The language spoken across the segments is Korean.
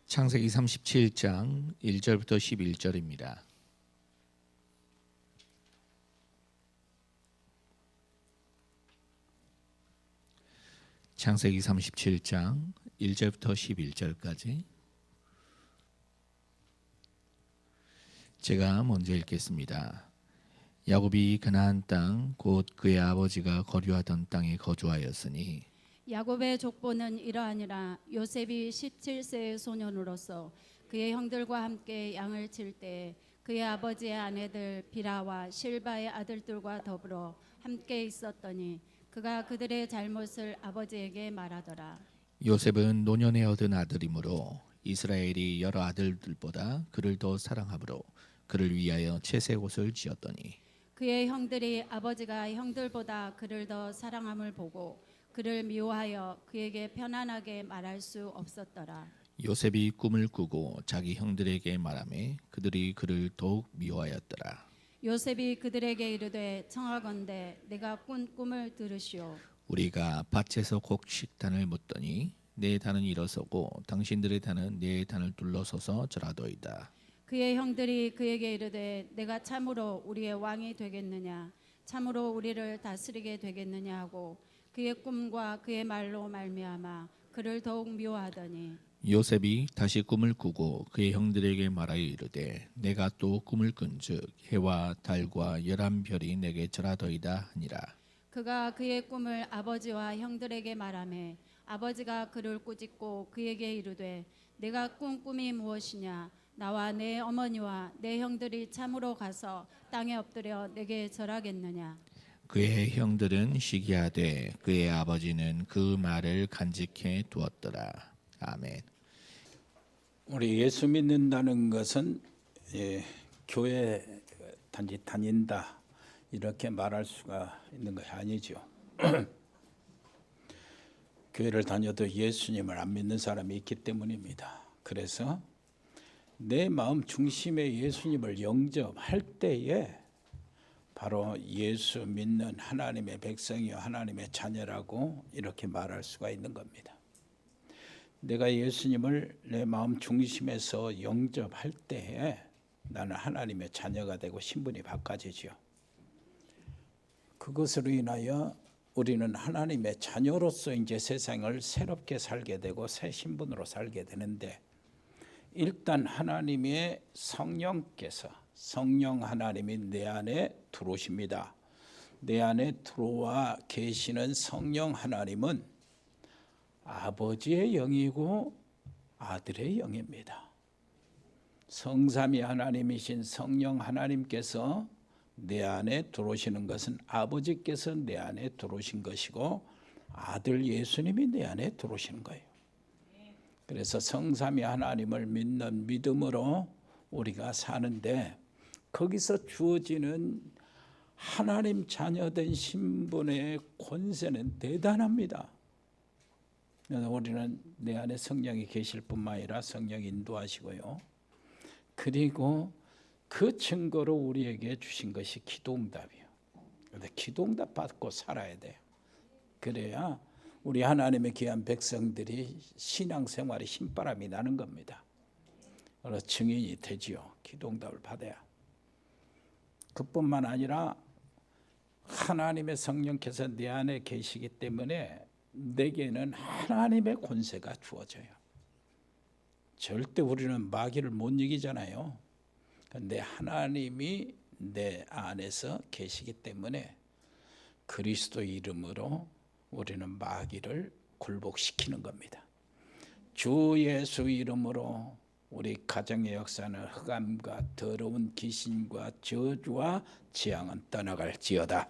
창세기 37장 1절부터 11절입니다. 창세기 37장 1절부터 11절까지 제가 먼저 읽겠습니다. 야곱이 그나안 땅 곧 그의 아버지가 거류하던 땅에 거주하였으니 야곱의 족보는 이러하니라. 요셉이 17세의 소년으로서 그의 형들과 함께 양을 칠 때 그의 아버지의 아내들 비라와 실바의 아들들과 더불어 함께 있었더니 그가 그들의 잘못을 아버지에게 말하더라. 요셉은 노년에 얻은 아들이므로 이스라엘이 여러 아들들보다 그를 더 사랑하므로 그를 위하여 채색 옷을 지었더니 그의 형들이 아버지가 형들보다 그를 더 사랑함을 보고 그를 미워하여 그에게 편안하게 말할 수 없었더라. 요셉이 꿈을 꾸고 자기 형들에게 말하매 그들이 그를 더욱 미워하였더라. 요셉이 그들에게 이르되 청하건대 내가 꾼 꿈을 들으시오. 우리가 밭에서 곡식단을 묻더니 내 단은 일어서고 당신들의 단은 내 단을 둘러서서 절하도이다. 그의 형들이 그에게 이르되 내가 참으로 우리의 왕이 되겠느냐 참으로 우리를 다스리게 되겠느냐 하고 그의 꿈과 그의 말로 말미암아 그를 더욱 미워하더니 요셉이 다시 꿈을 꾸고 그의 형들에게 말하여 이르되 내가 또 꿈을 꾼즉 해와 달과 11별이 내게 절하도이다 하니라. 그가 그의 꿈을 아버지와 형들에게 말하매 아버지가 그를 꾸짖고 그에게 이르되 내가 꾼 꿈이 무엇이냐 나와 내 어머니와 내 형들이 참으로 가서 땅에 엎드려 내게 절하겠느냐. 그의 형들은 시기하되 그의 아버지는 그 말을 간직해 두었더라. 아멘. 우리 예수 믿는다는 것은 교회 단지 다닌다 이렇게 말할 수가 있는 것이 아니죠. 교회를 다녀도 예수님을 안 믿는 사람이 있기 때문입니다. 그래서 내 마음 중심에 예수님을 영접할 때에 바로 예수 믿는 하나님의 백성이요 하나님의 자녀라고 이렇게 말할 수가 있는 겁니다. 내가 예수님을 내 마음 중심에서 영접할 때에 나는 하나님의 자녀가 되고 신분이 바꿔지죠. 그것으로 인하여 우리는 하나님의 자녀로서 이제 세상을 새롭게 살게 되고 새 신분으로 살게 되는데 일단 하나님의 성령께서 성령 하나님이 내 안에 들어오십니다. 내 안에 들어와 계시는 성령 하나님은 아버지의 영이고 아들의 영입니다. 성삼위 하나님이신 성령 하나님께서 내 안에 들어오시는 것은 아버지께서 내 안에 들어오신 것이고 아들 예수님이 내 안에 들어오시는 거예요. 그래서 성삼위 하나님을 믿는 믿음으로 우리가 사는데 거기서 주어지는 하나님 자녀된 신분의 권세는 대단합니다. 우리는 내 안에 성령이 계실 뿐만 아니라 성령이 인도하시고요. 그리고 그 증거로 우리에게 주신 것이 기도응답이에요. 그런데 기도응답 받고 살아야 돼요. 그래야 우리 하나님의 귀한 백성들이 신앙생활에 힘바람이 나는 겁니다. 그래서 증인이 되지요. 기도응답을 받아야. 그뿐만 아니라 하나님의 성령께서 내 안에 계시기 때문에 내게는 하나님의 권세가 주어져요. 절대 우리는 마귀를 못 이기잖아요. 그런데 하나님이 내 안에서 계시기 때문에 그리스도 이름으로 우리는 마귀를 굴복시키는 겁니다. 주 예수 이름으로 우리 가정의 역사는 흑암과 더러운 귀신과 저주와 재앙은 떠나갈지어다.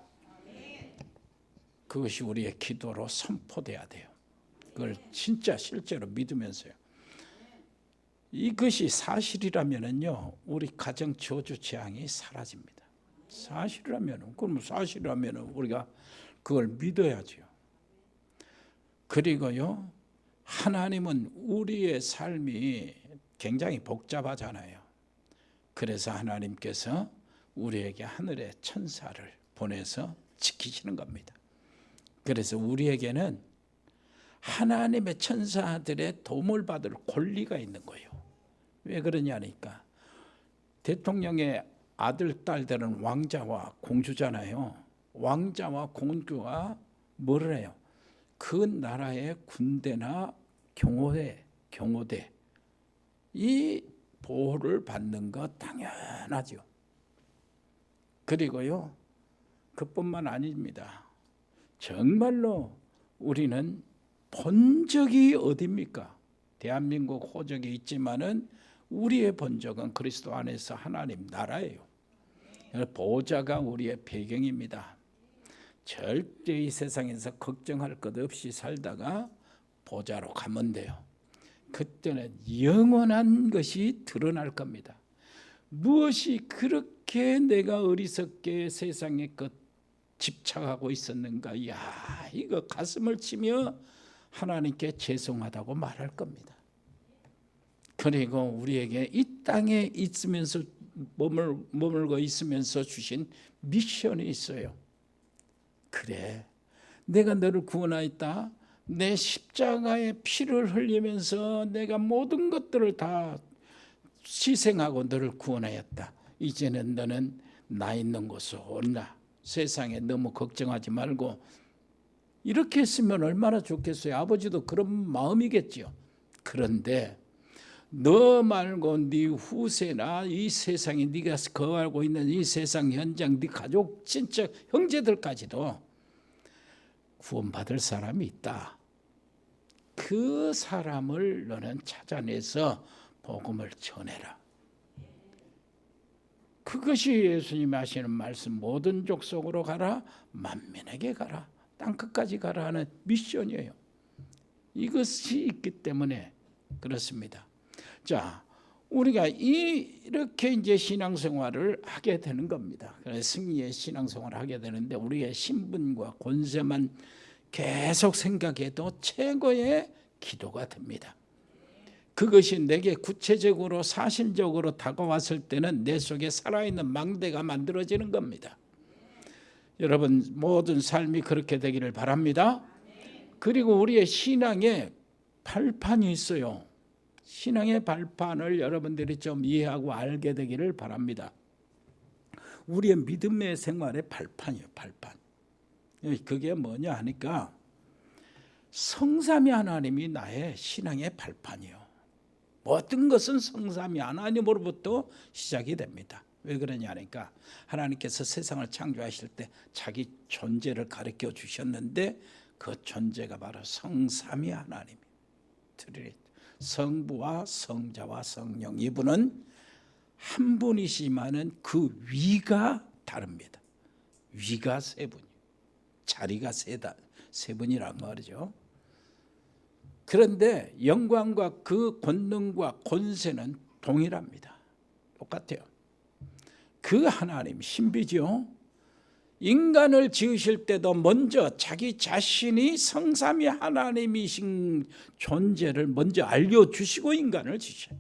그것이 우리의 기도로 선포돼야 돼요. 그걸 진짜 실제로 믿으면서요. 이것이 사실이라면요, 우리 가정 저주 재앙이 사라집니다. 사실이라면 우리가 그걸 믿어야죠. 그리고요, 하나님은 우리의 삶이 굉장히 복잡하잖아요. 그래서 하나님께서 우리에게 하늘의 천사를 보내서 지키시는 겁니다. 그래서 우리에게는 하나님의 천사들의 도움을 받을 권리가 있는 거예요. 왜 그러냐니까 대통령의 아들, 딸들은 왕자와 공주잖아요. 왕자와 공주가 뭐를 해요? 그 나라의 군대나 경호대 이 보호를 받는 거 당연하죠. 그리고요, 그뿐만 아닙니다. 정말로 우리는 본적이 어디입니까? 대한민국 호적이 있지만은 우리의 본적은 그리스도 안에서 하나님 나라예요. 보호자가 우리의 배경입니다. 절대 이 세상에서 걱정할 것 없이 살다가 보좌로 가면 돼요. 그때는 영원한 것이 드러날 겁니다. 무엇이 그렇게 내가 어리석게 세상의 것 집착하고 있었는가? 야, 이거 가슴을 치며 하나님께 죄송하다고 말할 겁니다. 그리고 우리에게 이 땅에 있으면서 머물고 있으면서 주신 미션이 있어요. 그래, 내가 너를 구원하였다. 내 십자가의 피를 흘리면서 내가 모든 것들을 다 희생하고 너를 구원하였다. 이제는 너는 나 있는 곳으로 올라. 세상에 너무 걱정하지 말고. 이렇게 했으면 얼마나 좋겠어요. 아버지도 그런 마음이겠죠. 그런데 너 말고 네 후세나 이 세상에 네가 거하고 있는 이 세상 현장, 네 가족, 친척, 형제들까지도 구원받을 사람이 있다. 그 사람을 너는 찾아내서 복음을 전해라. 그것이 예수님이 하시는 말씀, 모든 족속으로 가라, 만민에게 가라, 땅끝까지 가라 하는 미션이에요. 이것이 있기 때문에 그렇습니다. 자, 우리가 이렇게 이제 신앙생활을 하게 되는 겁니다. 그래서 승리의 신앙생활을 하게 되는데 우리의 신분과 권세만 계속 생각해도 최고의 기도가 됩니다. 그것이 내게 구체적으로 사실적으로 다가왔을 때는 내 속에 살아있는 망대가 만들어지는 겁니다. 여러분 모든 삶이 그렇게 되기를 바랍니다. 그리고 우리의 신앙에 발판이 있어요. 신앙의 발판을 여러분들이 좀 이해하고 알게 되기를 바랍니다. 우리의 믿음의 생활의 발판이에요. 발판. 그게 뭐냐 하니까 성삼위 하나님이 나의 신앙의 발판이에요. 모든 것은 성삼위 하나님으로부터 시작이 됩니다. 왜 그러냐 하니까 하나님께서 세상을 창조하실 때 자기 존재를 가르쳐 주셨는데 그 존재가 바로 성삼위 하나님이에요. 성부와 성자와 성령, 이분은 한 분이시지만은 그 위가 다릅니다. 위가 세 분이에요. 자리가 세 분이란 말이죠. 그런데 영광과 그 권능과 권세는 동일합니다. 똑같아요. 그 하나님 신비죠. 인간을 지으실 때도 먼저 자기 자신이 성삼위 하나님이신 존재를 먼저 알려주시고 인간을 지으셔요.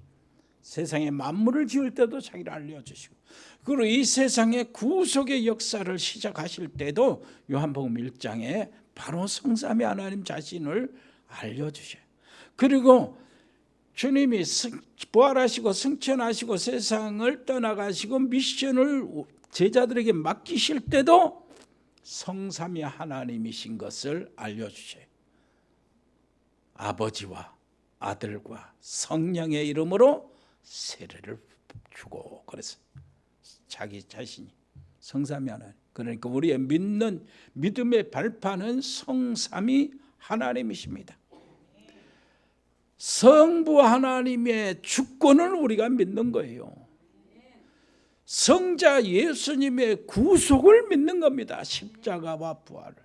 세상의 만물을 지을 때도 자기를 알려주시고, 그리고 이 세상의 구속의 역사를 시작하실 때도 요한복음 1장에 바로 성삼위 하나님 자신을 알려주셔요. 그리고 주님이 부활하시고 승천하시고 세상을 떠나가시고 미션을 제자들에게 맡기실 때도 성삼위 하나님이신 것을 알려주셔요. 아버지와 아들과 성령의 이름으로 세례를 주고, 그래서 자기 자신이 성삼위 하나님. 그러니까 우리의 믿는 믿음의 발판은 성삼위 하나님이십니다. 성부 하나님의 주권을 우리가 믿는 거예요. 성자 예수님의 구속을 믿는 겁니다. 십자가와 부활을.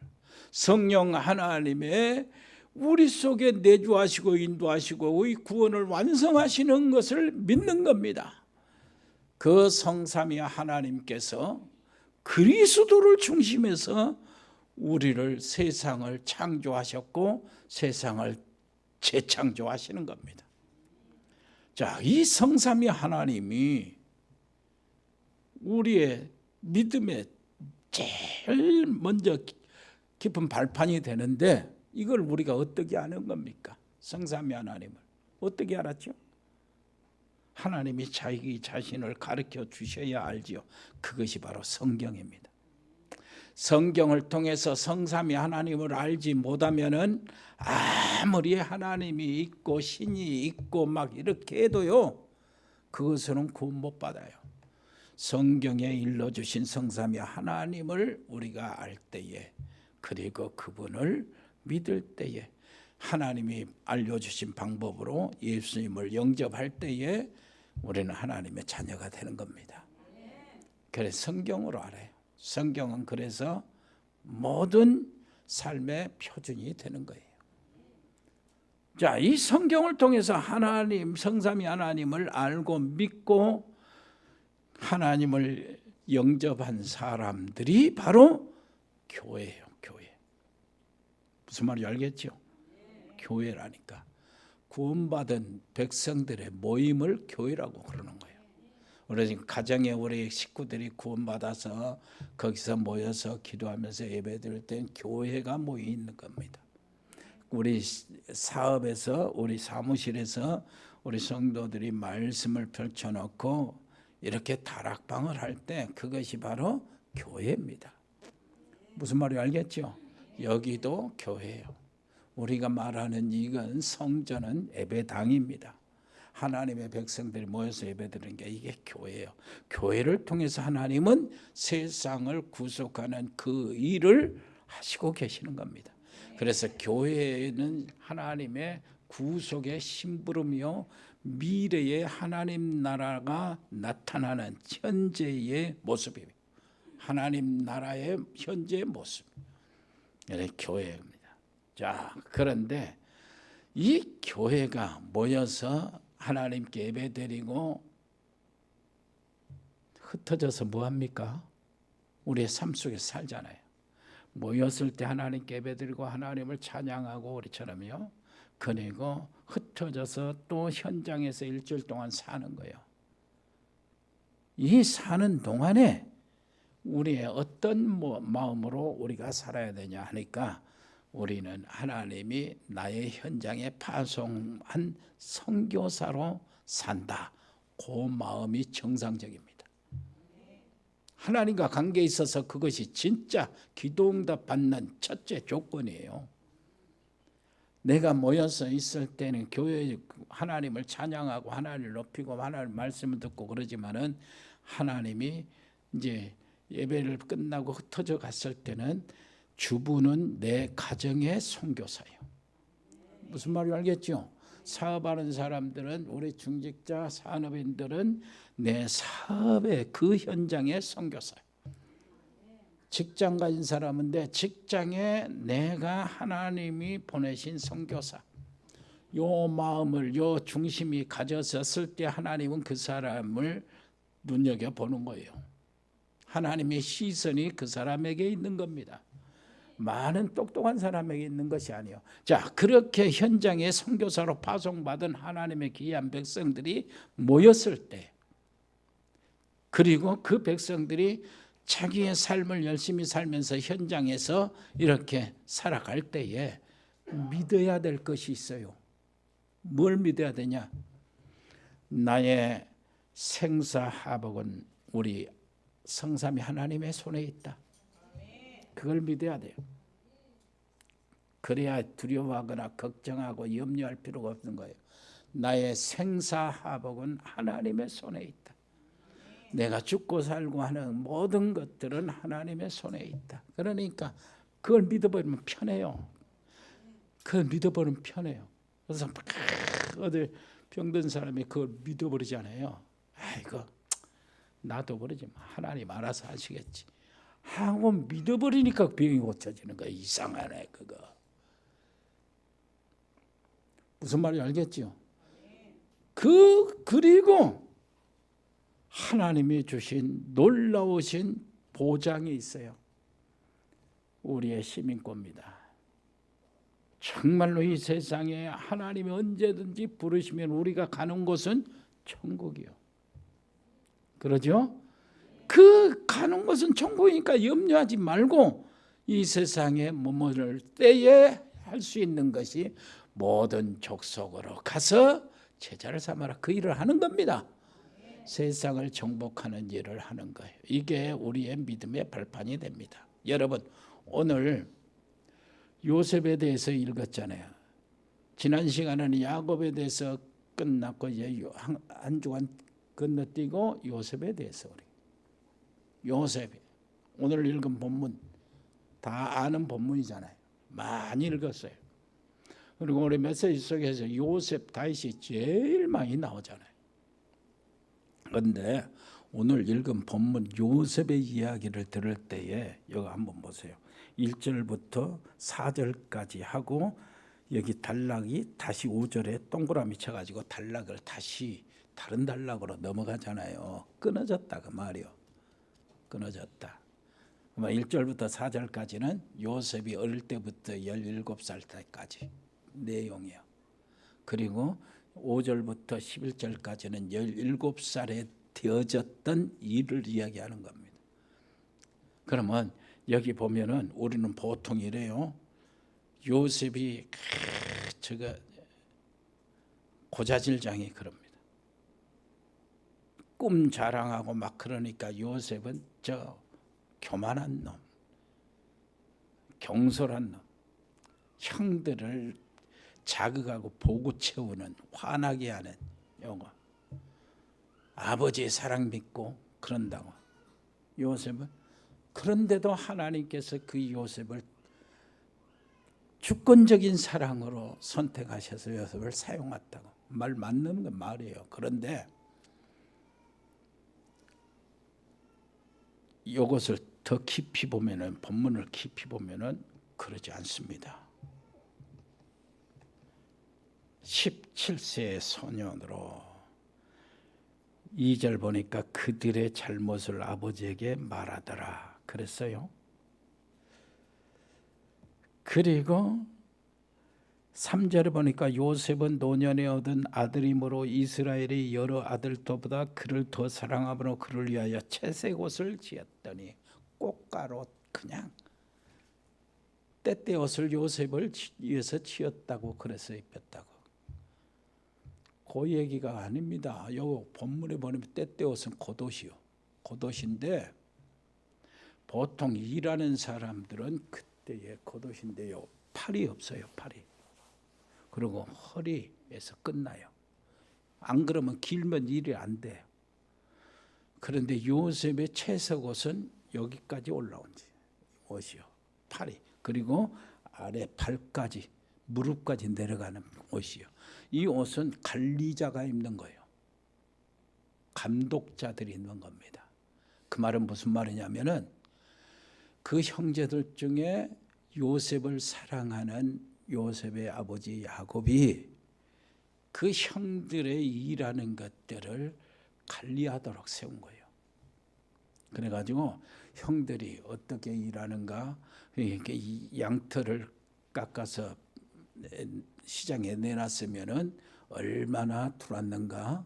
성령 하나님의 우리 속에 내주하시고 인도하시고 이 구원을 완성하시는 것을 믿는 겁니다. 그 성삼위 하나님께서 그리스도를 중심해서 우리를 세상을 창조하셨고 세상을 재창조하시는 겁니다. 자, 이 성삼위 하나님이 우리의 믿음의 제일 먼저 깊은 발판이 되는데 이걸 우리가 어떻게 아는 겁니까? 성삼위 하나님을 어떻게 알았죠? 하나님이 자기 자신을 가르쳐 주셔야 알지요. 그것이 바로 성경입니다. 성경을 통해서 성삼위 하나님을 알지 못하면은 아무리 하나님이 있고 신이 있고 막 이렇게 해도요, 그것은 구원 못 받아요. 성경에 일러주신 성삼위 하나님을 우리가 알 때에, 그리고 그분을 믿을 때에, 하나님이 알려주신 방법으로 예수님을 영접할 때에 우리는 하나님의 자녀가 되는 겁니다. 그래서 성경으로 알아요. 성경은 그래서 모든 삶의 표준이 되는 거예요. 자, 이 성경을 통해서 하나님, 성삼위 하나님을 알고 믿고 하나님을 영접한 사람들이 바로 교회예요. 교회. 무슨 말인지 알겠죠? 교회라니까. 구원받은 백성들의 모임을 교회라고 그러는 거예요. 우리 지금 가정에 우리 식구들이 구원받아서 거기서 모여서 기도하면서 예배드릴 땐 교회가 모여 있는 겁니다. 우리 사업에서, 우리 사무실에서 우리 성도들이 말씀을 펼쳐놓고 이렇게 다락방을 할 때 그것이 바로 교회입니다. 무슨 말인지 알겠죠? 여기도 교회예요. 우리가 말하는 이건 성전은 예배당입니다. 하나님의 백성들이 모여서 예배드리는 게 이게 교회예요. 교회를 통해서 하나님은 세상을 구속하는 그 일을 하시고 계시는 겁니다. 그래서 교회는 하나님의 구속의 심부름이요, 미래의 하나님 나라가 나타나는 현재의 모습이에요. 하나님 나라의 현재의 모습. 이게 교회입니다. 자, 그런데 이 교회가 모여서 하나님께 예배드리고 흩어져서 뭐합니까? 우리의 삶 속에 살잖아요. 모였을 때 하나님께 예배드리고 하나님을 찬양하고 우리처럼요. 그리고 흩어져서 또 현장에서 일주일 동안 사는 거예요. 이 사는 동안에 우리의 어떤 마음으로 우리가 살아야 되냐 하니까 우리는 하나님이 나의 현장에 파송한 선교사로 산다. 그 마음이 정상적입니다. 하나님과 관계에 있어서 그것이 진짜 기도응답 받는 첫째 조건이에요. 내가 모여서 있을 때는 교회에 하나님을 찬양하고 하나님을 높이고 하나님 말씀을 듣고 그러지만은 하나님이 이제 예배를 끝나고 흩어져 갔을 때는 주부는 내 가정의 선교사예요. 무슨 말인지 알겠죠? 사업하는 사람들은, 우리 중직자 산업인들은 내 사업의 그 현장의 선교사예요. 직장 가진 사람은 내 직장에 내가 하나님이 보내신 선교사. 요 마음을, 요 중심이 가졌었을 때 하나님은 그 사람을 눈여겨보는 거예요. 하나님의 시선이 그 사람에게 있는 겁니다. 많은 똑똑한 사람에게 있는 것이 아니에요. 자, 그렇게 현장에 선교사로 파송받은 하나님의 귀한 백성들이 모였을 때, 그리고 그 백성들이 자기의 삶을 열심히 살면서 현장에서 이렇게 살아갈 때에 믿어야 될 것이 있어요. 뭘 믿어야 되냐? 나의 생사하복은 우리 성삼위 하나님의 손에 있다. 그걸 믿어야 돼요. 그래야 두려워하거나 걱정하고 염려할 필요가 없는 거예요. 나의 생사하복은 하나님의 손에 있다. 내가 죽고 살고 하는 모든 것들은 하나님의 손에 있다. 그러니까 그걸 믿어버리면 편해요. 그걸 믿어버리면 편해요. 그래서 막 어디 병든 사람이 그걸 믿어버리잖아요. 아이고, 나도 그러지 마. 하나님 알아서 하시겠지 하고 믿어버리니까 병이 고쳐지는 거야. 이상하네 그거. 무슨 말인지 알겠죠? 그리고 하나님이 주신 놀라우신 보장이 있어요. 우리의 시민권입니다. 정말로 이 세상에 하나님이 언제든지 부르시면 우리가 가는 곳은 천국이요. 그러죠? 그 가는 곳은 천국이니까 염려하지 말고 이 세상에 머무를 때에 할 수 있는 것이 모든 족속으로 가서 제자를 삼아라. 그 일을 하는 겁니다. 세상을 정복하는 일을 하는 거예요. 이게 우리의 믿음의 발판이 됩니다. 여러분, 오늘 요셉에 대해서 읽었잖아요. 지난 시간에는 야곱에 대해서 끝났고 이제 한 주간 건너뛰고 요셉에 대해서 우리 요셉이 오늘 읽은 본문 다 아는 본문이잖아요. 많이 읽었어요. 그리고 우리 메시지 속에서 요셉 다윗이 제일 많이 나오잖아요. 그런데 오늘 읽은 본문 요셉의 이야기를 들을 때에 여기 한번 보세요. 1절부터 4절까지 하고 여기 단락이 다시 5절에 동그라미 쳐가지고 단락을 다시 다른 단락으로 넘어가잖아요. 끊어졌다 그 말이요. 끊어졌다. 1절부터 4절까지는 요셉이 어릴 때부터 17살 때까지 내용이에요. 그리고 5절부터 11절까지는 17살에 되어졌던 일을 이야기하는 겁니다. 그러면 여기 보면은 우리는 보통 이래요. 요셉이 저거 고자질장이 그럽니다. 꿈 자랑하고 막 그러니까 요셉은 저 교만한 놈, 경솔한 놈, 형들을 자극하고 보고 채우는 화나게 하는 요거. 아버지의 사랑 믿고 그런다고. 요셉은 그런데도 하나님께서 그 요셉을 주권적인 사랑으로 선택하셔서 요셉을 사용했다고. 말 맞는 건 말이에요. 그런데 이것을 더 깊이 보면은 본문을 깊이 보면은 그러지 않습니다. 17세의 소년으로 2절 보니까 그들의 잘못을 아버지에게 말하더라 그랬어요. 그리고 3절에 보니까 요셉은 노년에 얻은 아들이므로 이스라엘의 여러 아들들보다 그를 더 사랑함으로 그를 위하여 채색 옷을 지었더니 꽃가루 그냥 때때 옷을 요셉을 위해서 지었다고 그래서 입혔다고. 그 얘기가 아닙니다. 요 본문에 보면 때때 옷은 겉옷이요. 겉옷인데 보통 일하는 사람들은 그때의 겉옷인데요. 팔이 없어요. 팔이. 그리고 허리에서 끝나요. 안 그러면 길면 일이 안 돼요. 그런데 요셉의 채색 옷은 여기까지 올라온 옷이요. 팔이. 그리고 아래 발까지 무릎까지 내려가는 옷이요. 이 옷은 관리자가 입는 거예요. 감독자들이 입는 겁니다. 그 말은 무슨 말이냐면은 그 형제들 중에 요셉을 사랑하는 요셉의 아버지 야곱이 그 형들의 일하는 것들을 관리하도록 세운 거예요. 그래가지고 형들이 어떻게 일하는가, 이렇게 양털을 깎아서 시장에 내놨으면은 얼마나 들어왔는가,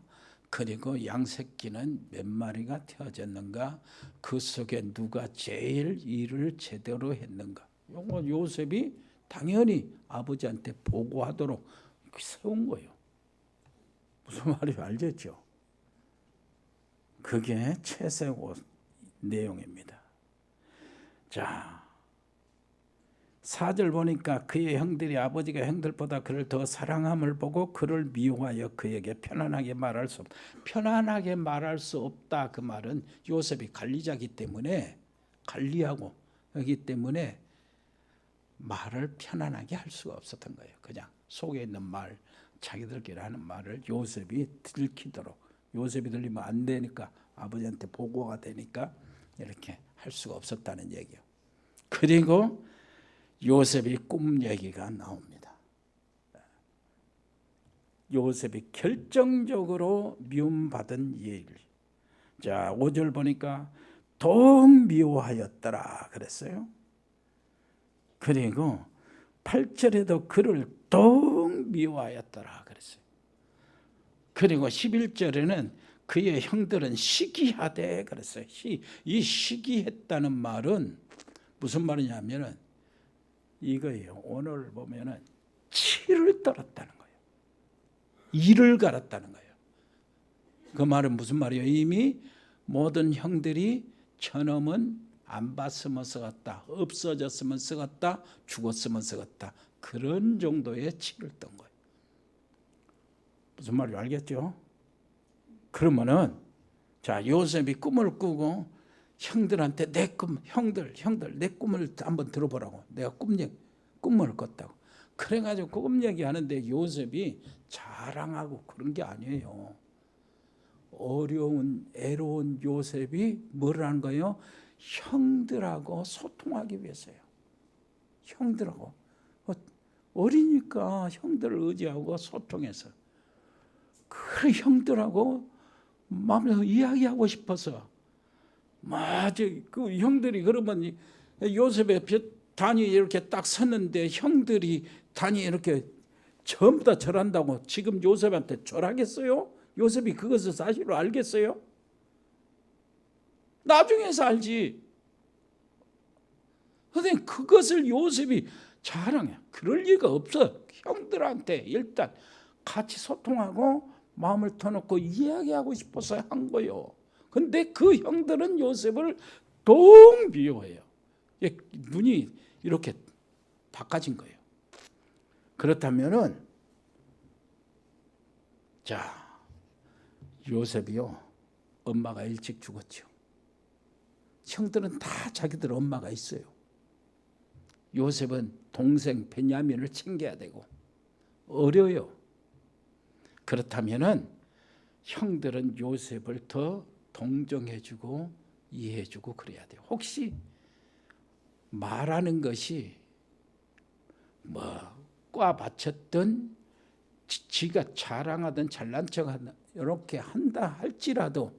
그리고 양새끼는 몇 마리가 태어졌는가, 그 속에 누가 제일 일을 제대로 했는가. 이거 요셉이 당연히 아버지한테 보고하도록 세운 거예요. 무슨 말인지 알겠죠? 그게 채색 옷 내용입니다. 자, 4절 보니까 그의 형들이 아버지가 형들보다 그를 더 사랑함을 보고 그를 미워하여 그에게 편안하게 말할 수 없다. 편안하게 말할 수 없다. 그 말은 요셉이 관리자기 때문에 관리하고 하기 때문에 말을 편안하게 할 수가 없었던 거예요. 그냥 속에 있는 말, 자기들끼리 하는 말을 요셉이 들키도록, 요셉이 들리면 안 되니까 아버지한테 보고가 되니까 이렇게 할 수가 없었다는 얘기예요. 그리고 요셉이 꿈 얘기가 나옵니다. 요셉이 결정적으로 미움받은 일. 자, 5절 보니까 더욱 미워하였더라 그랬어요. 그리고 8절에도 그를 더욱 미워하였더라 그랬어요. 그리고 11절에는 그의 형들은 시기하되 그랬어요. 이 시기했다는 말은 무슨 말이냐면은 이거예요. 오늘 보면은 치를 떨었다는 거예요. 이를 갈았다는 거예요. 그 말은 무슨 말이에요? 이미 모든 형들이 저놈은 안 봤으면 썩었다, 없어졌으면 썩었다, 죽었으면 썩었다, 그런 정도의 치를 떤 거예요. 무슨 말인지 알겠죠? 그러면은 자, 요셉이 꿈을 꾸고 형들한테 내 꿈, 형들 내 꿈을 한번 들어보라고. 내가 꿈을 꿨다고. 그래가지고 꿈 얘기하는데 요셉이 자랑하고 그런 게 아니에요. 어려운 애로운 요셉이 뭘 하는 거예요? 형들하고 소통하기 위해서요. 형들하고 어리니까 형들을 의지하고 소통해서 그 형들하고 마음에서 이야기하고 싶어서 맞아. 그 형들이 그러면 요셉의 단이 이렇게 딱 섰는데 형들이 단이 이렇게 전부 다 절한다고 지금 요셉한테 절하겠어요? 요셉이 그것을 사실로 알겠어요? 나중에서 알지. 근데 그것을 요셉이 자랑해. 그럴 리가 없어. 형들한테 일단 같이 소통하고 마음을 터놓고 이야기하고 싶어서 한 거예요. 근데 그 형들은 요셉을 동 미워해요. 눈이 이렇게 바꿔진 거예요. 그렇다면은 자, 요셉이요, 엄마가 일찍 죽었죠. 형들은 다 자기들 엄마가 있어요. 요셉은 동생 베냐민을 챙겨야 되고 어려요. 그렇다면은 형들은 요셉을 더 동정해주고 이해해주고 그래야 돼요. 혹시 말하는 것이 과 바쳤던 지가 자랑하던 잘난 척하던 이렇게 한다 할지라도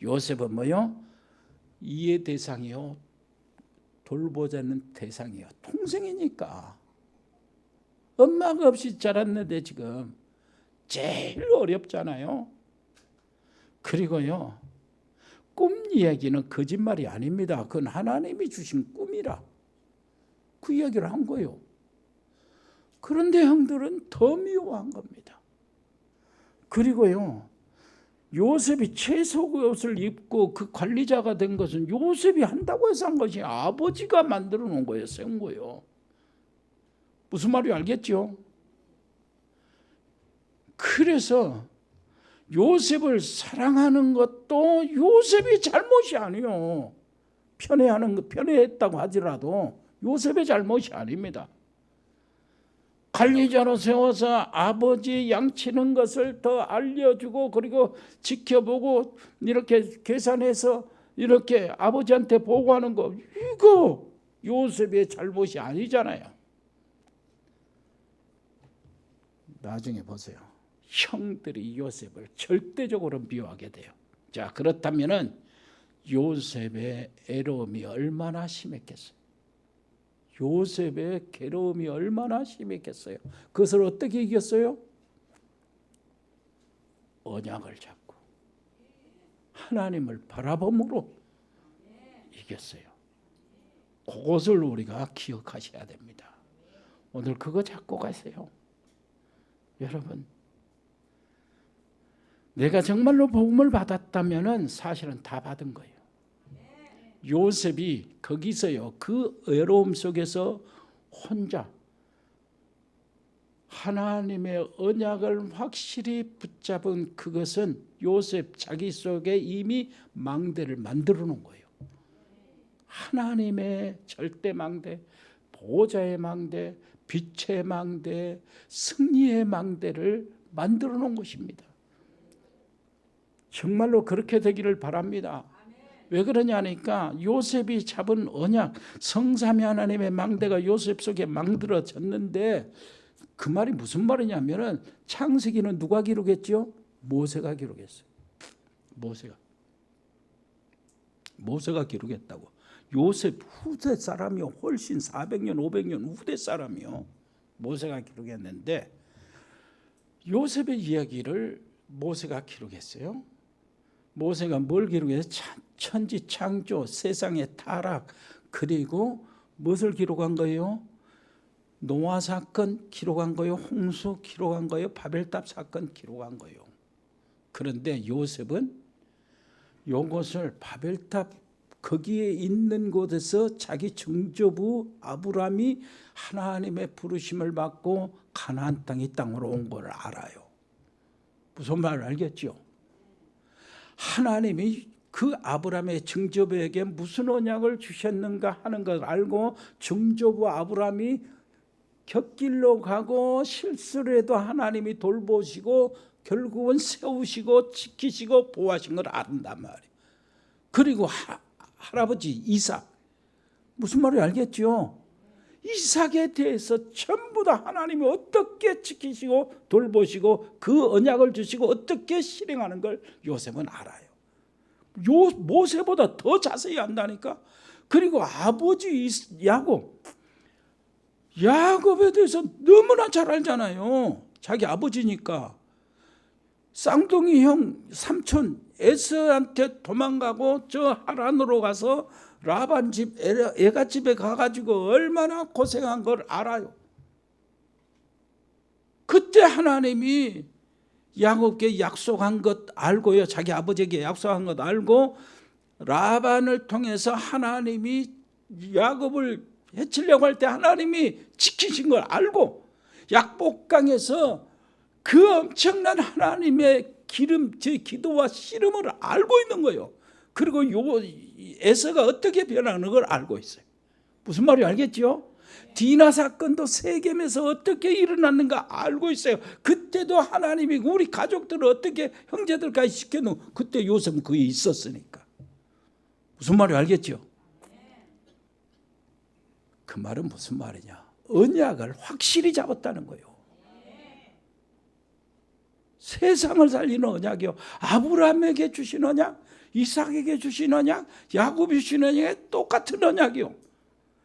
요셉은 뭐요? 이해 대상이요, 돌보자는 대상이요. 동생이니까 엄마가 없이 자랐는데 지금 제일 어렵잖아요. 그리고요, 꿈 이야기는 거짓말이 아닙니다. 그건 하나님이 주신 꿈이라 그 이야기를 한 거예요. 그런데 형들은 더 미워한 겁니다. 그리고요, 요셉이 채속옷을 입고 그 관리자가 된 것은 요셉이 한다고 해서 한 것이 아버지가 만들어 놓은 거예요. 세운 거예요. 무슨 말인지 알겠죠? 그래서 요셉을 사랑하는 것도 요셉이 잘못이 아니에요. 편애했다고 하더라도 요셉의 잘못이 아닙니다. 관리자로 세워서 아버지 양치는 것을 더 알려주고 그리고 지켜보고 이렇게 계산해서 이렇게 아버지한테 보고하는 거, 이거 요셉의 잘못이 아니잖아요. 나중에 보세요. 형들이 요셉을 절대적으로 미워하게 돼요. 자, 그렇다면은 요셉의 애로움이 얼마나 심했겠어요? 요셉의 괴로움이 얼마나 심했겠어요? 그것을 어떻게 이겼어요? 언약을 잡고 하나님을 바라봄으로 이겼어요. 그것을 우리가 기억하셔야 됩니다. 오늘 그거 잡고 가세요. 여러분, 내가 정말로 복음을 받았다면은 사실은 다 받은 거예요. 요셉이 거기서요, 그 어려움 속에서 혼자 하나님의 언약을 확실히 붙잡은 그것은 요셉 자기 속에 이미 망대를 만들어 놓은 거예요. 하나님의 절대 망대, 보호자의 망대, 빛의 망대, 승리의 망대를 만들어 놓은 것입니다. 정말로 그렇게 되기를 바랍니다. 왜 그러냐니까 요셉이 잡은 언약, 성삼위 하나님의 망대가 요셉 속에 만들어졌는데 그 말이 무슨 말이냐면은 창세기는 누가 기록했죠? 모세가 기록했어요. 모세가 기록했다고. 요셉 후대 사람이요, 훨씬 400년 500년 후대 사람이요, 모세가 기록했는데 요셉의 이야기를 모세가 기록했어요. 모세가 뭘 기록했어요? 천지 창조, 세상의 타락, 그리고 무엇을 기록한 거예요? 노아 사건 기록한 거요, 홍수 기록한 거요, 바벨탑 사건 기록한 거요. 그런데 요셉은 요것을 바벨탑 거기에 있는 곳에서 자기 증조부 아브라함이 하나님의 부르심을 받고 가나안 땅 이 땅으로 온 걸 알아요. 무슨 말을 알겠죠? 하나님이 그 아브라함의 증조부에게 무슨 언약을 주셨는가 하는 걸 알고 증조부 아브라함이 곁길로 가고 실수를 해도 하나님이 돌보시고 결국은 세우시고 지키시고 보호하신 걸 안단 말이에요. 그리고 할아버지 이삭, 무슨 말인지 알겠죠? 이삭에 대해서 전부 다 하나님이 어떻게 지키시고 돌보시고 그 언약을 주시고 어떻게 실행하는 걸 요셉은 알아요. 모세보다 더 자세히 안다니까. 그리고 아버지 야곱에 대해서 너무나 잘 알잖아요. 자기 아버지니까. 쌍둥이 형 삼촌 에서한테 도망가고 저 하란으로 가서 라반 집 애가 집에 가가지고 얼마나 고생한 걸 알아요. 그때 하나님이 야곱에게 약속한 것 알고요, 자기 아버지에게 약속한 것 알고 라반을 통해서 하나님이 야곱을 해치려고 할 때 하나님이 지키신 걸 알고 약복강에서 그 엄청난 하나님의 기도와 씨름을 알고 있는 거예요. 그리고 에서가 어떻게 변하는 걸 알고 있어요. 무슨 말인지 알겠죠? 디나 사건도 세겜에서 어떻게 일어났는가 알고 있어요. 그때도 하나님이 우리 가족들을 어떻게 형제들까지 시켜놓은, 그때 요셉은 거기 있었으니까. 무슨 말인지 알겠죠? 그 말은 무슨 말이냐? 언약을 확실히 잡았다는 거예요. 세상을 살리는 언약이요. 아브라함에게 주신 언약, 이삭에게 주신 언약, 야곱이 주신 언약이 똑같은 언약이요.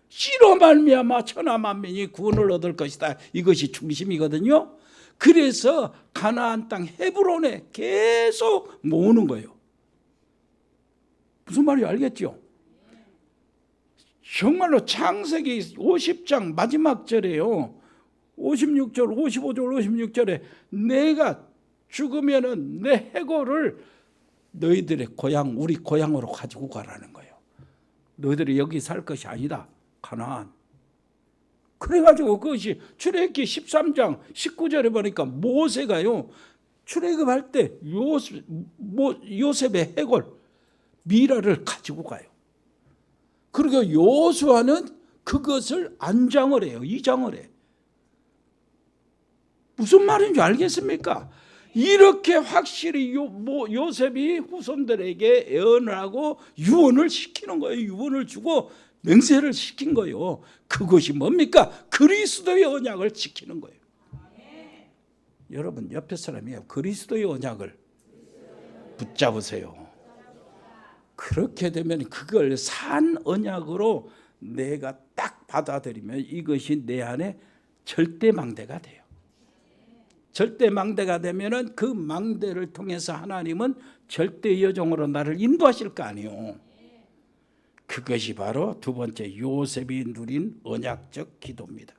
씨로 말미암아 천하 만민이 구원을 얻을 것이다. 이것이 중심이거든요. 그래서 가나안 땅 헤브론에 계속 모으는 거예요. 무슨 말인지 알겠죠? 정말로 창세기 50장 마지막 절에요. 56절, 55절, 56절에 내가 죽으면은 내 해골을 너희들의 고향, 우리 고향으로 가지고 가라는 거예요. 너희들이 여기 살 것이 아니다. 가나안. 그래가지고 그것이 출애굽기 13장 19절에 보니까 모세가요, 출애굽할 때 요셉의 해골 미라를 가지고 가요. 그리고 여호수아는 그것을 안장을 해요. 이장을 해. 무슨 말인지 알겠습니까? 이렇게 확실히 요셉이 후손들에게 예언을 하고 유언을 시키는 거예요. 유언을 주고 맹세를 시킨 거예요. 그것이 뭡니까? 그리스도의 언약을 지키는 거예요. 여러분 옆에 사람이에요. 그리스도의 언약을 붙잡으세요. 그렇게 되면 그걸 산 언약으로 내가 딱 받아들이면 이것이 내 안에 절대 망대가 돼요. 절대 망대가 되면은 그 망대를 통해서 하나님은 절대 여종으로 나를 인도하실 거 아니에요. 그것이 바로 두 번째 요셉이 누린 언약적 기도입니다.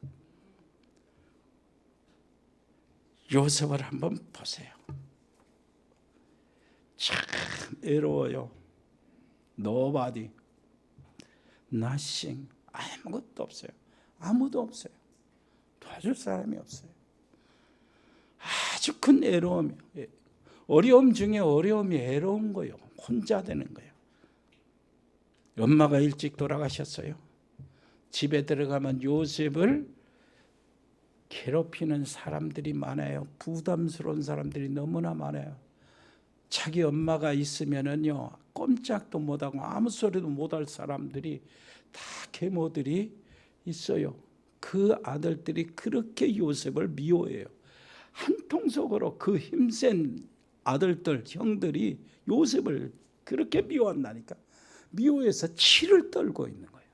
요셉을 한번 보세요. 참 외로워요. Nobody, nothing, 아무것도 없어요. 아무도 없어요. 도와줄 사람이 없어요. 아주 큰 외로움이에요. 어려움 중에 어려움이 외로운 거예요. 혼자 되는 거예요. 엄마가 일찍 돌아가셨어요. 집에 들어가면 요셉을 괴롭히는 사람들이 많아요. 부담스러운 사람들이 너무나 많아요. 자기 엄마가 있으면은요, 꼼짝도 못하고 아무 소리도 못할 사람들이 다 계모들이 있어요. 그 아들들이 그렇게 요셉을 미워해요. 한 통속으로 그 힘센 아들들, 형들이 요셉을 그렇게 미워한다니까. 미워해서 치를 떨고 있는 거예요.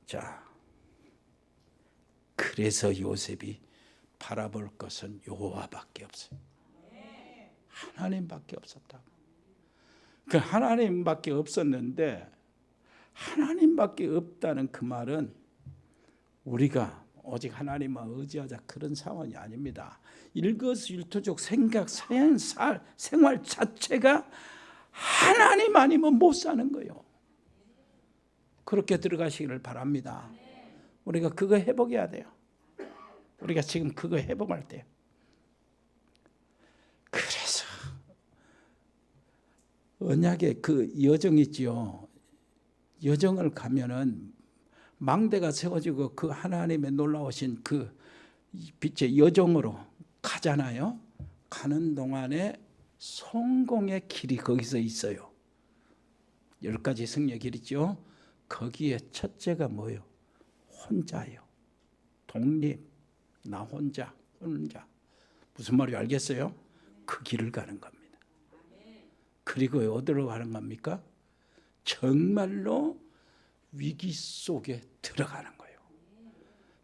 자, 그래서 요셉이 바라볼 것은 여호와밖에 없어요. 하나님밖에 없었다. 그 하나님밖에 없었는데, 하나님밖에 없다는 그 말은 우리가 오직 하나님만 의지하자 그런 상황이 아닙니다. 일거수일투족 생각, 생활 자체가 하나님 아니면 못 사는 거예요. 그렇게 들어가시기를 바랍니다. 우리가 그거 회복해야 돼요. 우리가 지금 그거 회복할 때요. 그래서 언약의 그 여정 있지요. 여정을 가면은 망대가 세워지고 그 하나님의 놀라우신 그 빛의 여정으로 가잖아요. 가는 동안에 성공의 길이 거기서 있어요. 10가지 승리의 길 있죠. 거기에 첫째가 뭐예요? 혼자예요. 독립, 나 혼자. 무슨 말인지 알겠어요? 그 길을 가는 겁니다. 그리고 어디로 가는 겁니까? 정말로 위기 속에 들어가는 거예요.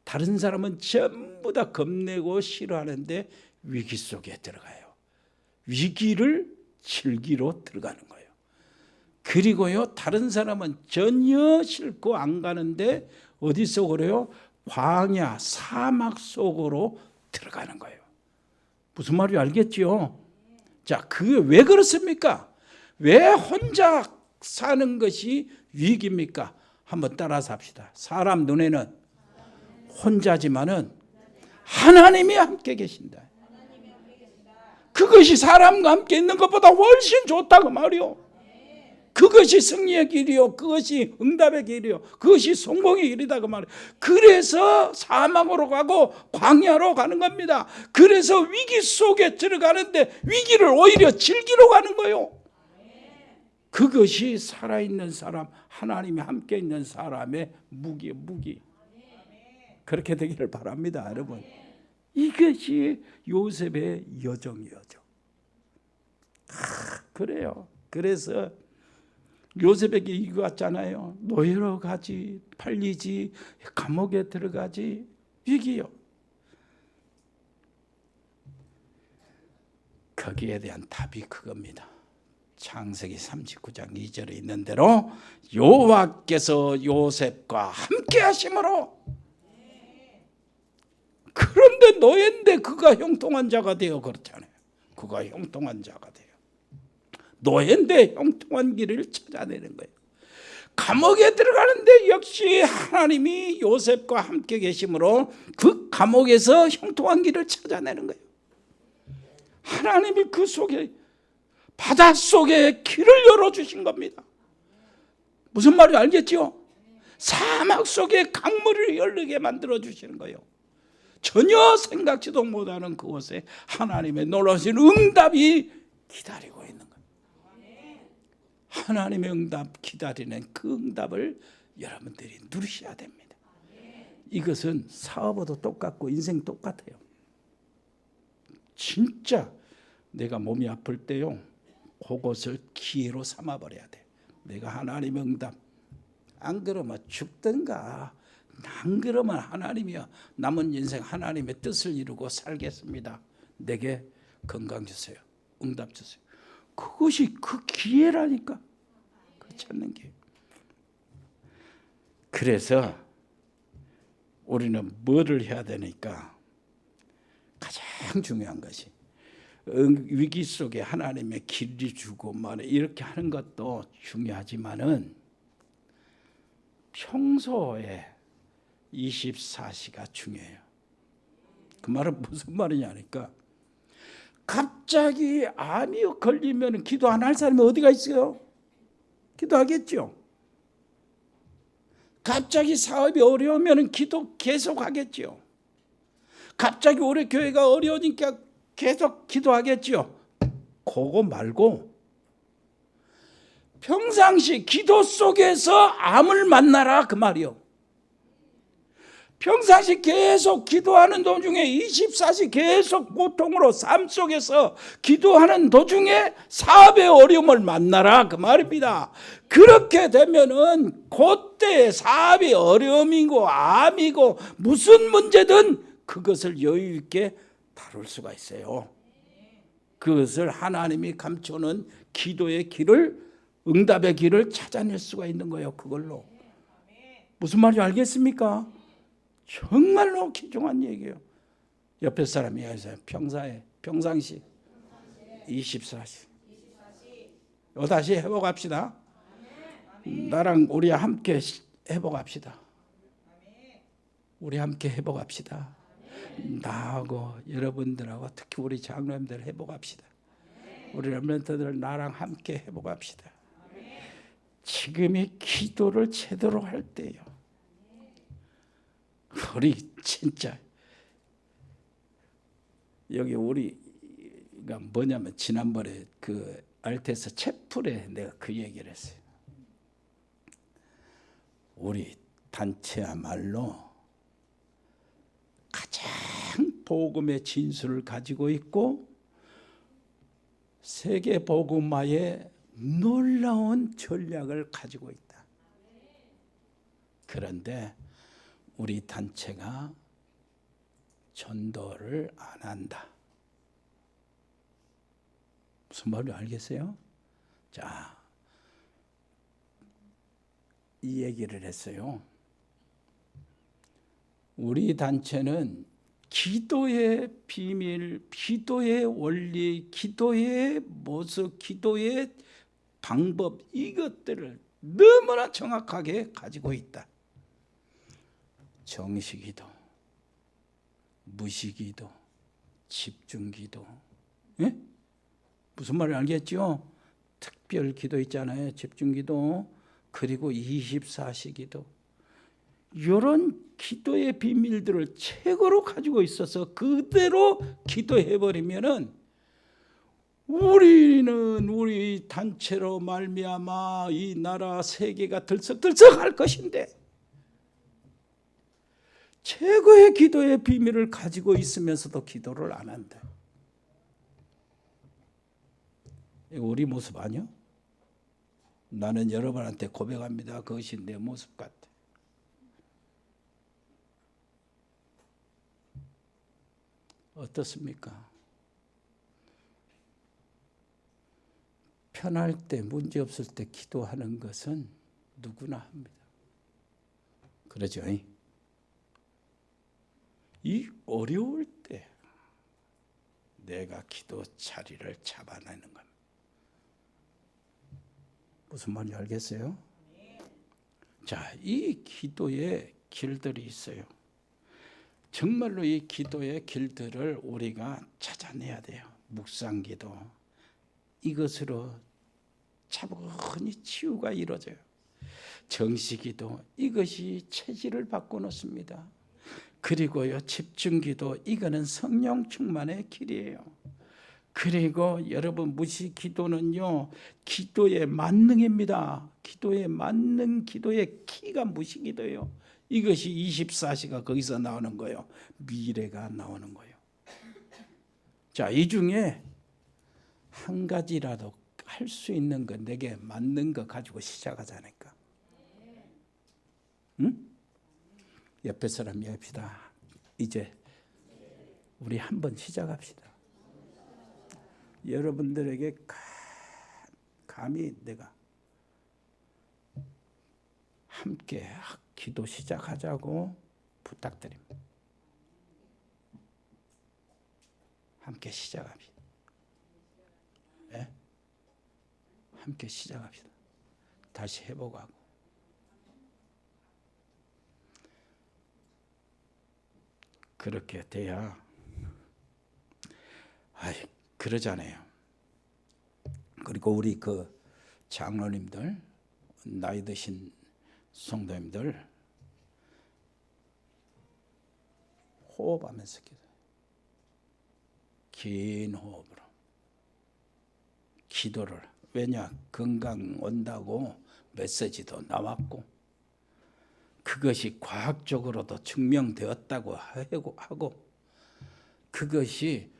다른 사람은 전부 다 겁내고 싫어하는데 위기 속에 들어가요. 위기를 즐기러 들어가는 거예요. 그리고요, 다른 사람은 전혀 싫고 안 가는데 어디 속으로요? 광야, 사막 속으로 들어가는 거예요. 무슨 말인지 알겠죠? 자, 그게 왜 그렇습니까? 왜 혼자 사는 것이 위기입니까? 한번 따라서 합시다. 사람 눈에는 혼자지만은 하나님이 함께 계신다. 그것이 사람과 함께 있는 것보다 훨씬 좋다고 말이요. 그것이 승리의 길이요. 그것이 응답의 길이요. 그것이 성공의 길이다 그 말이에요. 그래서 사막으로 가고 광야로 가는 겁니다. 그래서 위기 속에 들어가는데 위기를 오히려 즐기러 가는 거예요. 그것이 살아있는 사람, 하나님이 함께 있는 사람의 무기. 그렇게 되기를 바랍니다, 여러분. 이것이 요셉의 여정이었죠. 그래요. 그래서 요셉에게 이거 왔잖아요. 노예로 가지, 팔리지, 감옥에 들어가지, 위기요. 거기에 대한 답이 그겁니다. 창세기 39장 2절에 있는 대로 여호와께서 요셉과 함께 하심으로. 그런데 노예인데 그가 형통한 자가 되어 그렇잖아요. 그가 형통한 자가 돼요. 노예인데 형통한 길을 찾아내는 거예요. 감옥에 들어가는데 역시 하나님이 요셉과 함께 계심으로 그 감옥에서 형통한 길을 찾아내는 거예요. 하나님이 그 속에 바닷속에 길을 열어주신 겁니다. 무슨 말인지 알겠죠? 사막 속에 강물을 흐르게 만들어주시는 거예요. 전혀 생각지도 못하는 그곳에 하나님의 놀라우신 응답이 기다리고 있는 거예요. 하나님의 응답 기다리는 그 응답을 여러분들이 누리셔야 됩니다. 이것은 사업도 똑같고 인생 똑같아요. 진짜 내가 몸이 아플 때요, 그것을 기회로 삼아버려야 돼. 내가 하나님의 응답, 안 그러면 죽든가, 안 그러면 하나님이야 남은 인생 하나님의 뜻을 이루고 살겠습니다. 내게 건강 주세요, 응답 주세요. 그것이 그 기회라니까. 그 찾는 게. 그래서 우리는 뭐를 해야 되니까 가장 중요한 것이 위기 속에 하나님의 길이 주고 이렇게 하는 것도 중요하지만은 평소에 24시가 중요해요. 그 말은 무슨 말이냐니까, 갑자기 암이 걸리면 기도 안 할 사람이 어디가 있어요? 기도하겠죠. 갑자기 사업이 어려우면 기도 계속 하겠죠. 갑자기 우리 교회가 어려우니까 계속 기도하겠죠. 그거 말고 평상시 기도 속에서 암을 만나라 그 말이요. 평상시 계속 기도하는 도중에 24시 계속 고통으로 삶 속에서 기도하는 도중에 사업의 어려움을 만나라 그 말입니다. 그렇게 되면은 그때 사업이 어려움이고 암이고 무슨 문제든 그것을 여유 있게 다룰 수가 있어요. 그것을 하나님이 감추는 기도의 길을, 응답의 길을 찾아낼 수가 있는 거예요. 그걸로. 무슨 말인지 알겠습니까? 정말로 귀중한 얘기예요. 옆에 사람이 얘기하세요. 평상시 24시. 이거 다시 회복합시다. 나랑 우리 함께 회복합시다. 우리 함께 회복합시다. 나하고 여러분들하고 특히 우리 장로님들 회복합시다. 우리 렘넌트들 나랑 함께 회복합시다. 지금이 기도를 제대로 할 때예요. 우리 진짜 여기 우리가 뭐냐면 지난번에 그 알테스 채플에 내가 그 얘기를 했어요. 우리 단체야말로 가장 복음의 진수를 가지고 있고 세계 복음화의 놀라운 전략을 가지고 있다. 그런데 우리 단체가 전도를 안 한다. 무슨 말인지 알겠어요? 자, 이 얘기를 했어요. 우리 단체는 기도의 비밀, 기도의 원리, 기도의 모습, 기도의 방법 이것들을 너무나 정확하게 가지고 있다. 정식기도, 무시기도, 집중기도. 예? 무슨 말인지 알겠죠? 특별기도 있잖아요. 집중기도. 그리고 24시기도. 이런 기도의 비밀들을 최고로 가지고 있어서 그대로 기도해버리면은 우리는 우리 단체로 말미암아 이 나라 세계가 들썩들썩할 것인데 최고의 기도의 비밀을 가지고 있으면서도 기도를 안 한다. 이거 우리 모습 아니야? 나는 여러분한테 고백합니다. 그것이 내 모습 같아. 어떻습니까? 편할 때, 문제 없을 때 기도하는 것은 누구나 합니다. 그러죠? 이 어려울 때 내가 기도 자리를 잡아내는 겁니다. 무슨 말인지 알겠어요? 자, 이 기도의 길들이 있어요. 정말로 이 기도의 길들을 우리가 찾아내야 돼요. 묵상기도 이것으로 차분히 치유가 이루어져요. 정식기도 이것이 체질을 바꿔놓습니다. 그리고요 집중기도 이거는 성령 충만의 길이에요. 그리고 여러분 무시기도는요 기도의 만능입니다. 기도의 만능, 기도의 키가 무시기도예요. 이것이 24시가 거기서 나오는 거예요. 미래가 나오는 거예요. 자, 이 중에 한 가지라도 할 수 있는 거 내게 맞는 거 가지고 시작하자니까. 응? 옆에 사람 얘기합시다. 이제 우리 한번 시작합시다. 여러분들에게 감히 내가 함께 기도 시작하자고 부탁드립니다. 함께 시작합시다. 네? 함께 시작합시다. 다시 회복하고. 그렇게 돼야 그러잖아요. 그리고 우리 그 장로님들, 나이 드신 성도님들 호흡하면서 기도해요. 긴 호흡으로 기도를. 왜냐? 건강 온다고 메시지도 나왔고 그것이 과학적으로도 증명되었다고 하고 그것이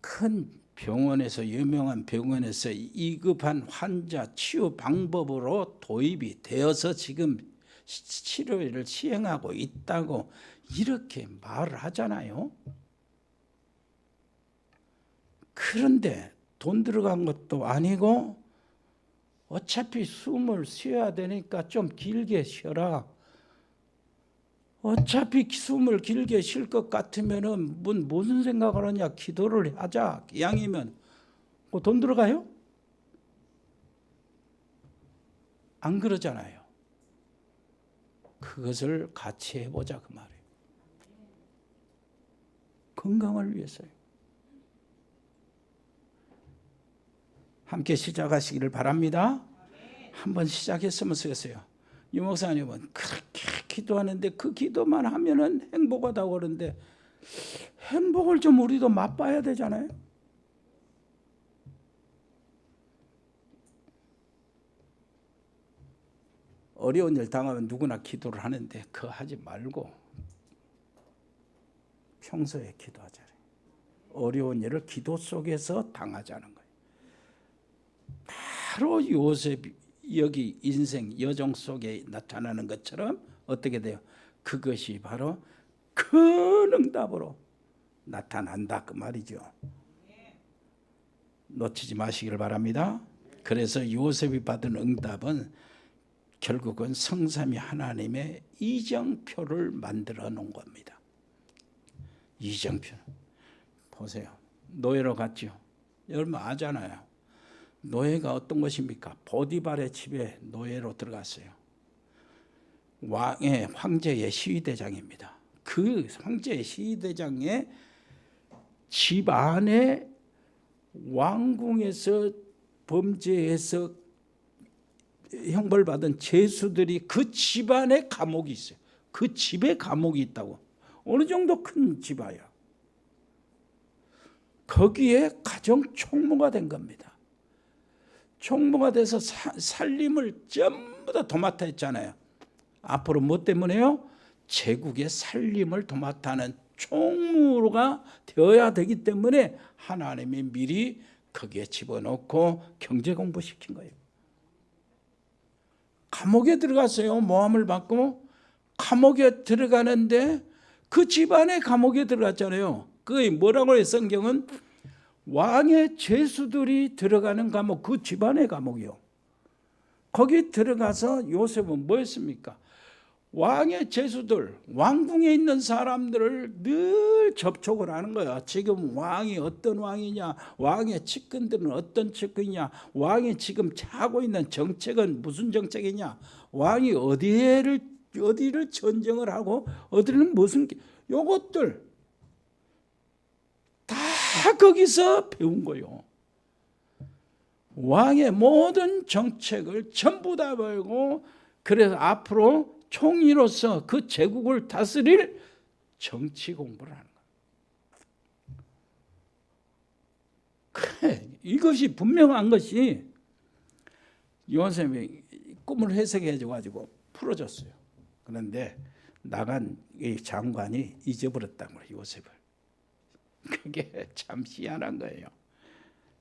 큰 병원에서 유명한 병원에서 2급한 환자 치유 방법으로 도입이 되어서 지금 치료를 시행하고 있다고 이렇게 말을 하잖아요. 그런데 돈 들어간 것도 아니고 어차피 숨을 쉬어야 되니까 좀 길게 쉬어라. 어차피 숨을 길게 쉴 것 같으면은 무슨 생각을 하냐? 기도를 하자. 양이면 돈 들어가요? 안 그러잖아요. 그것을 같이 해보자 그 말이에요. 건강을 위해서요. 함께 시작하시기를 바랍니다. 한번 시작했으면 쓰겠어요. 유 목사님은 그렇게 기도하는데 그 기도만 하면은 행복하다고 그러는데 행복을 좀 우리도 맛봐야 되잖아요. 어려운 일 당하면 누구나 기도를 하는데 그거 하지 말고 평소에 기도하잖아요. 어려운 일을 기도 속에서 당하자는 거예요. 바로 요셉이 여기 인생 여정 속에 나타나는 것처럼 어떻게 돼요? 그것이 바로 큰 응답으로 나타난다 그 말이죠. 놓치지 마시기를 바랍니다. 그래서 요셉이 받은 응답은 결국은 성삼위 하나님의 이정표를 만들어 놓은 겁니다. 이정표. 보세요. 노예로 갔죠. 여러분 아잖아요. 노예가 어떤 것입니까? 보디발의 집에 노예로 들어갔어요. 황제의 시위대장입니다. 그 황제의 시위대장의 집 안에 왕궁에서 범죄해서 형벌받은 죄수들이 그 집안에 감옥이 있어요. 그 집에 감옥이 있다고. 어느 정도 큰 집이야. 거기에 가정 총무가 된 겁니다. 총무가 돼서 살림을 전부 다 도맡아 했잖아요. 앞으로 뭐 때문에요? 제국의 살림을 도맡아 하는 총무가 되어야 되기 때문에 하나님이 미리 거기에 집어넣고 경제 공부시킨 거예요. 감옥에 들어갔어요. 모함을 받고 감옥에 들어가는데 그 집안에 감옥에 들어갔잖아요. 그게 뭐라고 해요? 성경은 왕의 죄수들이 들어가는 감옥, 그 집안의 감옥이요. 거기 들어가서 요셉은 뭐 했습니까? 왕의 죄수들, 왕궁에 있는 사람들을 늘 접촉을 하는 거야. 지금 왕이 어떤 왕이냐, 왕의 측근들은 어떤 측근이냐, 왕이 지금 하고 있는 정책은 무슨 정책이냐, 왕이 어디를 전쟁을 하고 어디는 무슨 요것들 다 거기서 배운 거요. 왕의 모든 정책을 전부 다 배우고 그래서 앞으로 총리로서 그 제국을 다스릴 정치 공부를 하는 거예요. 이것이 분명한 것이 요셉이 꿈을 해석해 가지고 풀어줬어요. 그런데 나간 이 장관이 잊어버렸단 거예요. 요셉을. 그게 참 희한한 거예요.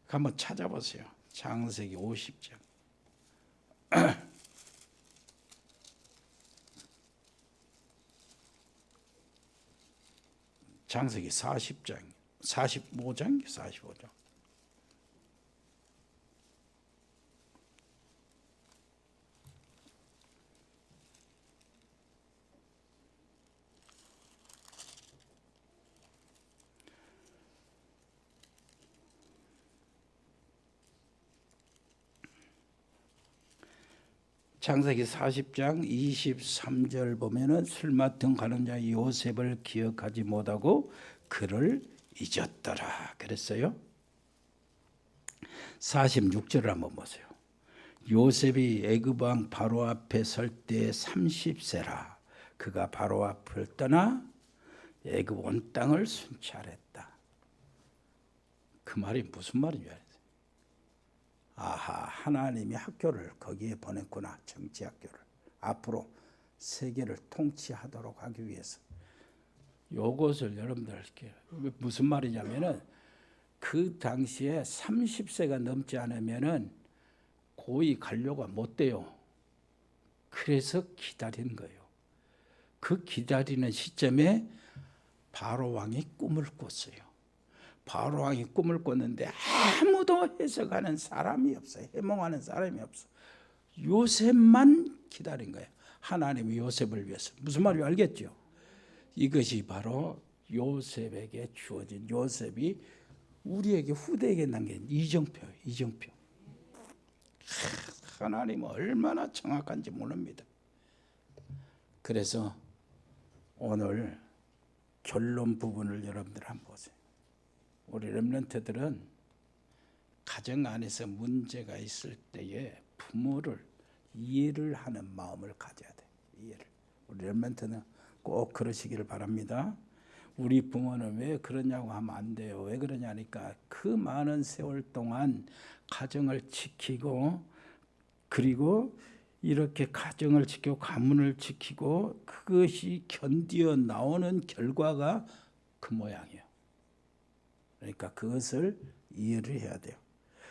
한번 찾아보세요. 창세기 50장. 창세기 40장, 45장, 45장. 창세기 40장 23절 보면은 술 맡은 가늠자 요셉을 기억하지 못하고 그를 잊었더라 그랬어요. 46절을 한번 보세요. 요셉이 애굽 왕 바로 앞에 설 때 30세라. 그가 바로 앞을 떠나 애굽 온 땅을 순찰했다. 그 말이 무슨 말인지 알아요? 아하, 하나님이 학교를 거기에 보냈구나. 정치 학교를. 앞으로 세계를 통치하도록 하기 위해서. 요것을 여러분들 이렇게 무슨 말이냐면은 그 당시에 30세가 넘지 않으면은 고위 관료가 못 돼요. 그래서 기다린 거예요. 그 기다리는 시점에 바로 왕이 꿈을 꿨어요. 바로 왕이 꿈을 꿨는데 아무도 해석하는 사람이 없어요. 해몽하는 사람이 없어. 요셉만 기다린 거예요. 하나님이 요셉을 위해서. 무슨 말인지 알겠죠? 이것이 바로 요셉에게 주어진, 요셉이 우리에게 후대에게 남긴 이정표예요. 이정표. 하나님은 얼마나 정확한지 모릅니다. 그래서 오늘 결론 부분을 여러분들 한번 보세요. 우리 렘넌트들은 가정 안에서 문제가 있을 때에 부모를 이해를 하는 마음을 가져야 돼요. 이해를. 우리 렘넌트는 꼭 그러시기를 바랍니다. 우리 부모는 왜 그러냐고 하면 안 돼요. 왜 그러냐니까 그 많은 세월 동안 가정을 지키고, 그리고 이렇게 가정을 지키고 가문을 지키고 그것이 견디어 나오는 결과가 그 모양이에요. 그러니까 그것을 이해를 해야 돼요.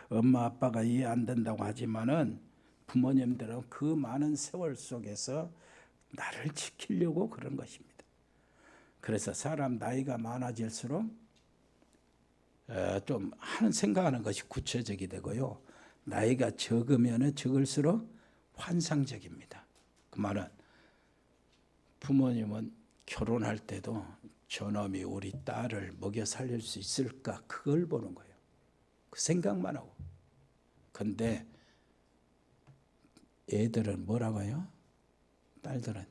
엄마 아빠가 이해 안 된다고 하지만은 부모님들은 그 많은 세월 속에서 나를 지키려고 그런 것입니다. 그래서 사람 나이가 많아질수록 좀 하는 생각하는 것이 구체적이 되고요. 나이가 적으면 적을수록 환상적입니다. 그 말은 부모님은 결혼할 때도 저놈이 우리 딸을 먹여 살릴 수 있을까, 그걸 보는 거예요. 그 생각만 하고. 근데 애들은 뭐라고요? 딸들은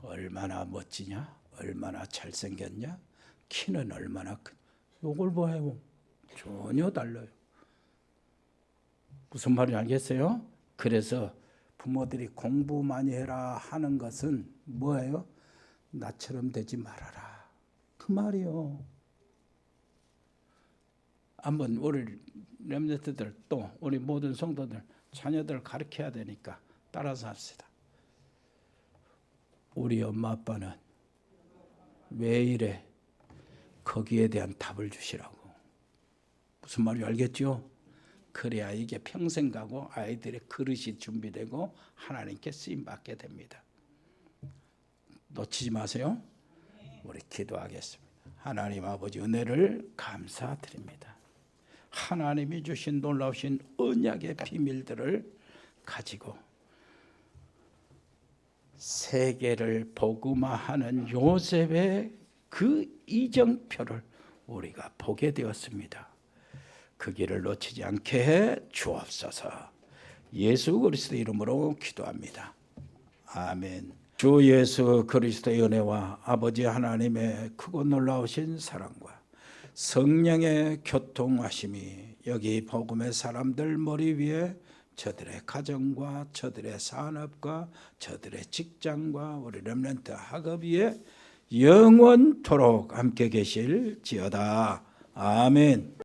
얼마나 멋지냐, 얼마나 잘생겼냐, 키는 얼마나 큰, 요걸 봐요. 전혀 달라요. 무슨 말인지 알겠어요? 그래서 부모들이 공부 많이 해라 하는 것은 뭐예요? 나처럼 되지 말아라, 그 말이요. 한번 우리 렘넌트들, 또 우리 모든 성도들 자녀들 가르쳐야 되니까 따라서 합시다. 우리 엄마 아빠는 왜 이래? 거기에 대한 답을 주시라고. 무슨 말인지 알겠죠? 그래야 이게 평생 가고 아이들의 그릇이 준비되고 하나님께 쓰임 받게 됩니다. 놓치지 마세요. 우리 기도하겠습니다. 하나님 아버지, 은혜를 감사드립니다. 하나님이 주신 놀라우신 언약의 비밀들을 가지고 세계를 복음화하는 요셉의 그 이정표를 우리가 보게 되었습니다. 그 길을 놓치지 않게 해 주옵소서. 예수 그리스도의 이름으로 기도합니다. 아멘. 주 예수 그리스도의 은혜와 아버지 하나님의 크고 놀라우신 사랑과 성령의 교통하심이 여기 복음의 사람들 머리 위에, 저들의 가정과 저들의 산업과 저들의 직장과 우리 렘넌트 학업 위에 영원토록 함께 계실지어다. 아멘.